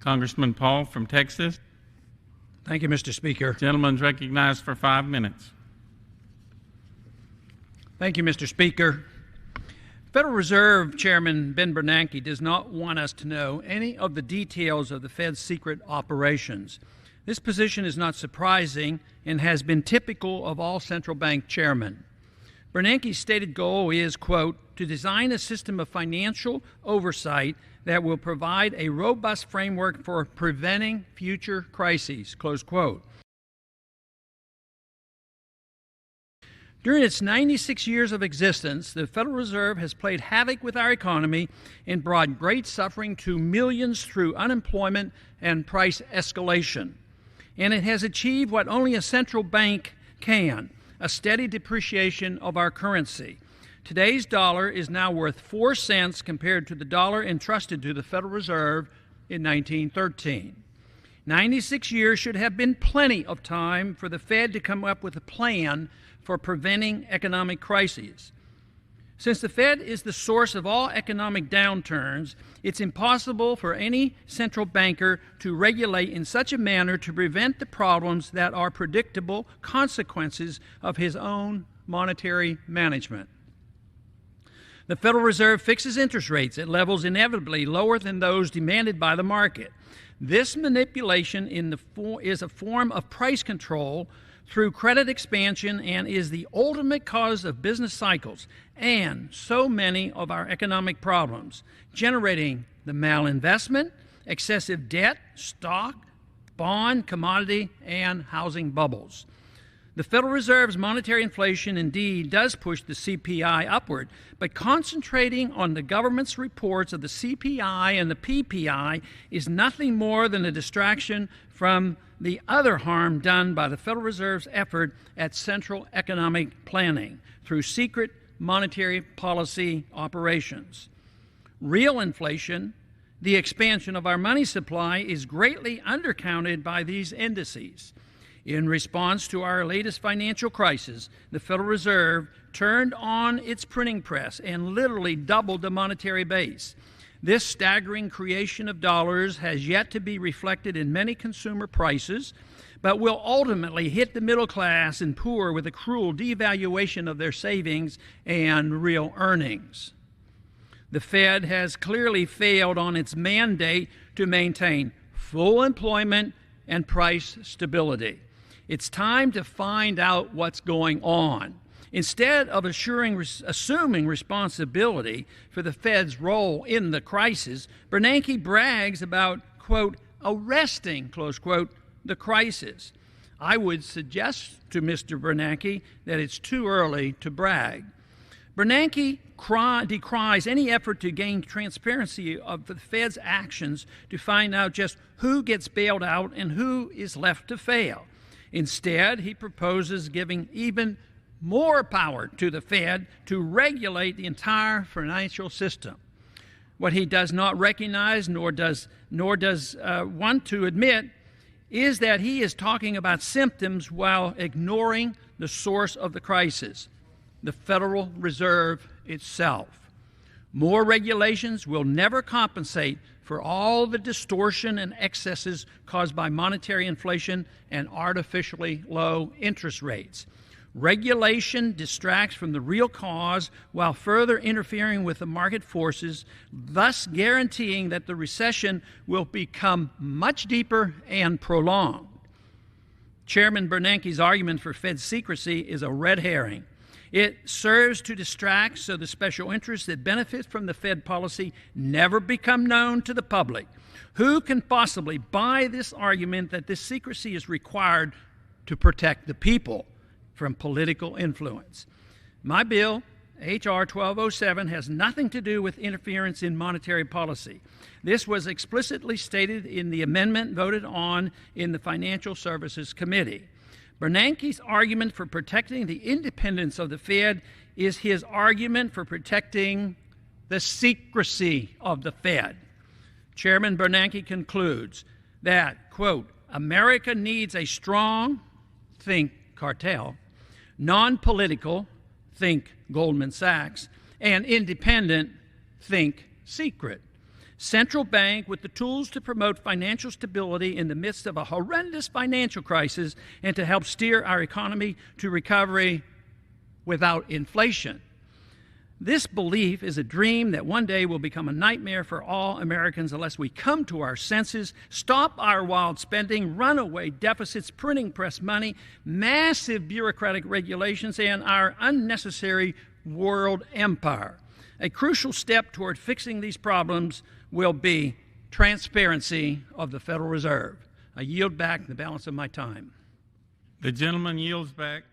Congressman Paul from Texas. Thank you, Mr. Speaker. Gentleman's recognized for 5 minutes. Thank you, Mr. Speaker. Federal Reserve Chairman Ben Bernanke does not want us to know any of the details of the Fed's secret operations. This position is not surprising and has been typical of all central bank chairmen. Bernanke's stated goal is, quote, to design a system of financial oversight that will provide a robust framework for preventing future crises, close quote. During its 96 years of existence, the Federal Reserve has played havoc with our economy and brought great suffering to millions through unemployment and price escalation. And it has achieved what only a central bank can, a steady depreciation of our currency. Today's dollar is now worth 4 cents compared to the dollar entrusted to the Federal Reserve in 1913. 96 years should have been plenty of time for the Fed to come up with a plan for preventing economic crises. Since the Fed is the source of all economic downturns, it's impossible for any central banker to regulate in such a manner to prevent the problems that are predictable consequences of his own monetary management. The Federal Reserve fixes interest rates at levels inevitably lower than those demanded by the market. This manipulation is a form of price control through credit expansion and is the ultimate cause of business cycles and so many of our economic problems, generating the malinvestment, excessive debt, stock, bond, commodity, and housing bubbles. The Federal Reserve's monetary inflation indeed does push the CPI upward, but concentrating on the government's reports of the CPI and the PPI is nothing more than a distraction from the other harm done by the Federal Reserve's effort at central economic planning through secret monetary policy operations. Real inflation, the expansion of our money supply, is greatly undercounted by these indices. In response to our latest financial crisis, the Federal Reserve turned on its printing press and literally doubled the monetary base. This staggering creation of dollars has yet to be reflected in many consumer prices, but will ultimately hit the middle class and poor with a cruel devaluation of their savings and real earnings. The Fed has clearly failed on its mandate to maintain full employment and price stability. It's time to find out what's going on. Instead of assuming responsibility for the Fed's role in the crisis, Bernanke brags about, quote, arresting, close quote, the crisis. I would suggest to Mr. Bernanke that it's too early to brag. Bernanke decries any effort to gain transparency of the Fed's actions to find out just who gets bailed out and who is left to fail. Instead, he proposes giving even more power to the Fed to regulate the entire financial system. What he does not recognize nor does want to admit is that he is talking about symptoms while ignoring the source of the crisis, the Federal Reserve itself. More regulations will never compensate for all the distortion and excesses caused by monetary inflation and artificially low interest rates. Regulation distracts from the real cause while further interfering with the market forces, thus guaranteeing that the recession will become much deeper and prolonged. Chairman Bernanke's argument for Fed secrecy is a red herring. It serves to distract so the special interests that benefit from the Fed policy never become known to the public. Who can possibly buy this argument that this secrecy is required to protect the people from political influence? My bill, H.R. 1207, has nothing to do with interference in monetary policy. This was explicitly stated in the amendment voted on in the Financial Services Committee. Bernanke's argument for protecting the independence of the Fed is his argument for protecting the secrecy of the Fed. Chairman Bernanke concludes that, quote, America needs a strong, think cartel, non-political, think Goldman Sachs, and independent, think secret. central bank with the tools to promote financial stability in the midst of a horrendous financial crisis and to help steer our economy to recovery without inflation. This belief is a dream that one day will become a nightmare for all Americans unless we come to our senses, stop our wild spending, runaway deficits, printing press money, massive bureaucratic regulations, and our unnecessary world empire. A crucial step toward fixing these problems will be transparency of the Federal Reserve. I yield back the balance of my time. The gentleman yields back.